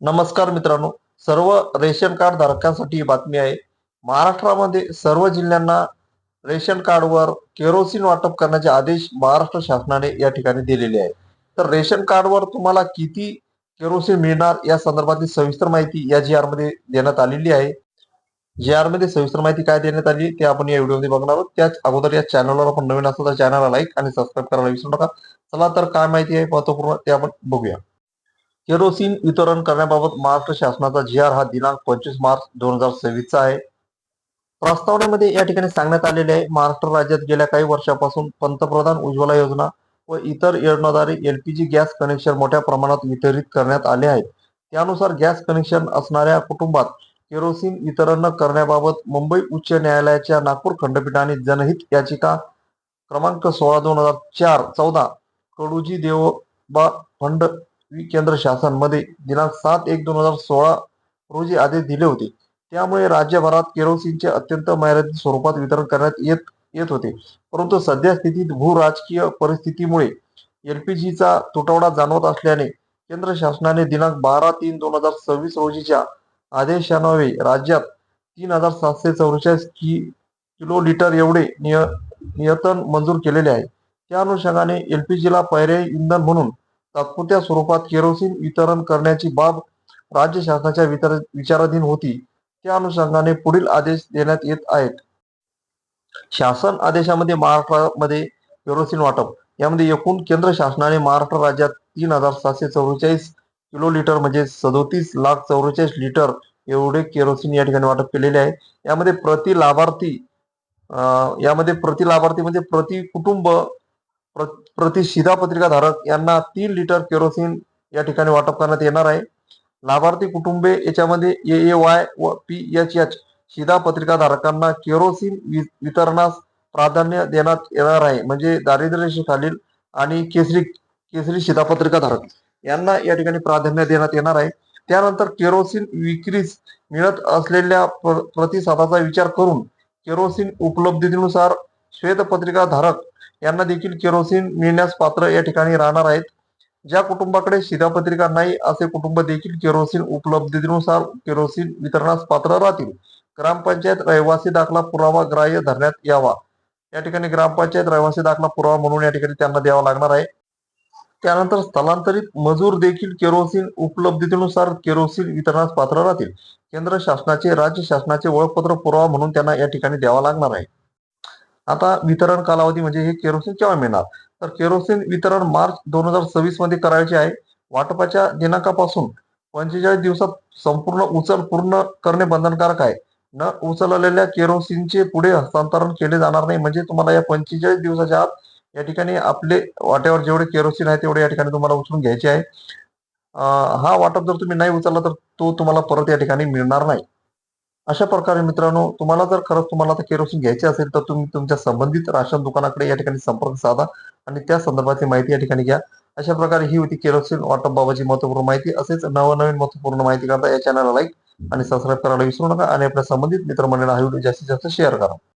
नमस्कार मित्रांनो, सर्व रेशन कार्ड धारकांसाठी ही बातमी आहे. महाराष्ट्रामध्ये सर्व जिल्ह्यांना रेशन कार्डवर केरोसिन वाटप करण्याचे आदेश महाराष्ट्र शासनाने या ठिकाणी दिलेले आहे. तर रेशन कार्डवर तुम्हाला किती केरोसिन मिळणार या संदर्भातील सविस्तर माहिती या जी आर मध्ये देण्यात आलेली आहे. जी आर मध्ये सविस्तर माहिती काय देण्यात आली ते आपण या व्हिडिओमध्ये बघणार आहोत. त्याच अगोदर या चॅनलवर आपण नवीन असाल तर चॅनलला लाईक आणि सबस्क्राईब करायला विसरू नका. चला तर काय माहिती आहे महत्वपूर्ण ते आपण बघूया. केरोसिन वितरण करण्याबाबत महाराष्ट्र शासनाचा जी आर हा दिनांक 25 मार्च 2026 चा आहे. प्रस्तावनेमध्ये या ठिकाणी सांगण्यात आलेले आहे, महाराष्ट्र राज्यात गेल्या काही वर्षापासून पंतप्रधान उज्ज्वला योजना व इतर योजनाद्वारे एलपीजी गॅस कनेक्शन मोठ्या प्रमाणात वितरित करण्यात आले आहेत. त्यानुसार गॅस कनेक्शन असणाऱ्या कुटुंबात केरोसिन वितरण न करण्याबाबत मुंबई उच्च न्यायालयाच्या नागपूर खंडपीठाने जनहित याचिका क्रमांक 16/2004-14 कडूजी देवबा फंड केंद्र शासन मध्ये दिनांक 7/1/2016 रोजी आदेश दिले होते. त्यामुळे राज्यभरात केरोसिनचे अत्यंत मर्यादित स्वरूपात वितरण करण्यात येत होते. परंतु सध्या स्थितीत भू राजकीय परिस्थितीमुळे एलपीजीचा तुटवडा जाणवत असल्याने केंद्र शासनाने दिनांक 12/3/2026 रोजीच्या आदेशान्वये राज्यात 3744 किलो लिटर एवढे नियंत्रण मंजूर केलेले आहे. त्या अनुषंगाने एलपीजीला पर्यायी इंधन म्हणून तात्पुरत्या स्वरूपात केरोसिन वितरण करण्याची बाब राज्य शासनाच्या विचाराधीन होती. त्या अनुषंगाने पुढील आदेश देण्यात येत आहेत. शासन आदेशामध्ये महाराष्ट्रामध्ये केरोसिन वाटप यामध्ये एकूण केंद्र शासनाने महाराष्ट्र राज्यात 3744 किलो लिटर म्हणजे 37,44,00,000 लिटर एवढे केरोसिन या ठिकाणी वाटप केलेले आहे. यामध्ये प्रति लाभार्थी म्हणजे प्रति कुटुंब प्रति शिधापत्रिका धारक यांना 3 लिटर केरोसिन या ठिकाणी वाटप करण्यात येणार आहे. लाभार्थी कुटुंबे याच्यामध्ये AAY व PHH शिधापत्रिका धारकांना केरोसिन वितरणास प्राधान्य देण्यात येणार आहे. म्हणजे दारिद्र्य रेषेखालील आणि केसरी शिधापत्रिका धारक यांना या ठिकाणी प्राधान्य देण्यात येणार आहे. त्यानंतर केरोसिन विक्रीस मिळत असलेल्या प्रतिसादाचा विचार करून केरोसिन उपलब्धतेनुसार श्वेतपत्रिका धारक यांना देखील केरोसिन मिळण्यास पात्र या ठिकाणी राहणार आहेत. ज्या कुटुंबाकडे शिधापत्रिका नाही असे कुटुंब देखील केरोसिन उपलब्धतेनुसार केरोसिन वितरणास पात्र राहतील. ग्रामपंचायत रहिवासी दाखला पुरावा ग्राह्य धरण्यात यावा. या ठिकाणी ग्रामपंचायत रहिवासी दाखला पुरावा म्हणून या ठिकाणी त्यांना द्यावा लागणार आहे. त्यानंतर स्थलांतरित मजूर देखील केरोसिन उपलब्धतेनुसार केरोसिन वितरणास पात्र राहतील. केंद्र शासनाचे राज्य शासनाचे ओळखपत्र पुरावा म्हणून त्यांना या ठिकाणी द्यावा लागणार आहे. आता वितरण कालावधी म्हणजे हे केरोसिन केव्हा मिळणार, तर केरोसिन वितरण मार्च 2026 मध्ये करायचे आहे. वाटपाच्या दिनांकापासून 45 दिवसात संपूर्ण उचल पूर्ण करणे बंधनकारक आहे. न उचललेल्या केरोसिनचे पुढे हस्तांतरण केले जाणार नाही. म्हणजे तुम्हाला या 45 दिवसाच्या आत या ठिकाणी आपले वाट्यावर जेवढे केरोसिन आहे तेवढे या ठिकाणी तुम्हाला उचलून घ्यायचे आहे. हा वाटप जर तुम्ही नाही उचलला तर तो तुम्हाला परत या ठिकाणी मिळणार नाही. अशा प्रकारे मित्रांनो, तुम्हाला जर खरंच तुम्हाला आता केरोसिन घ्यायचे असेल तर तुम्ही तुमच्या संबंधित राशन दुकानाकडे या ठिकाणी संपर्क साधा आणि त्या संदर्भातली माहिती या ठिकाणी घ्या. अशा प्रकारे ही होती केरोसिन वाटप बाबतची महत्वपूर्ण माहिती. असेच नवनवीन महत्वपूर्ण माहिती करता या चॅनलला लाईक आणि सबस्क्राईब करायला विसरू नका आणि आपल्या संबंधित मित्रमंडळींना हा व्हिडिओ जास्तीत जास्त शेअर करा.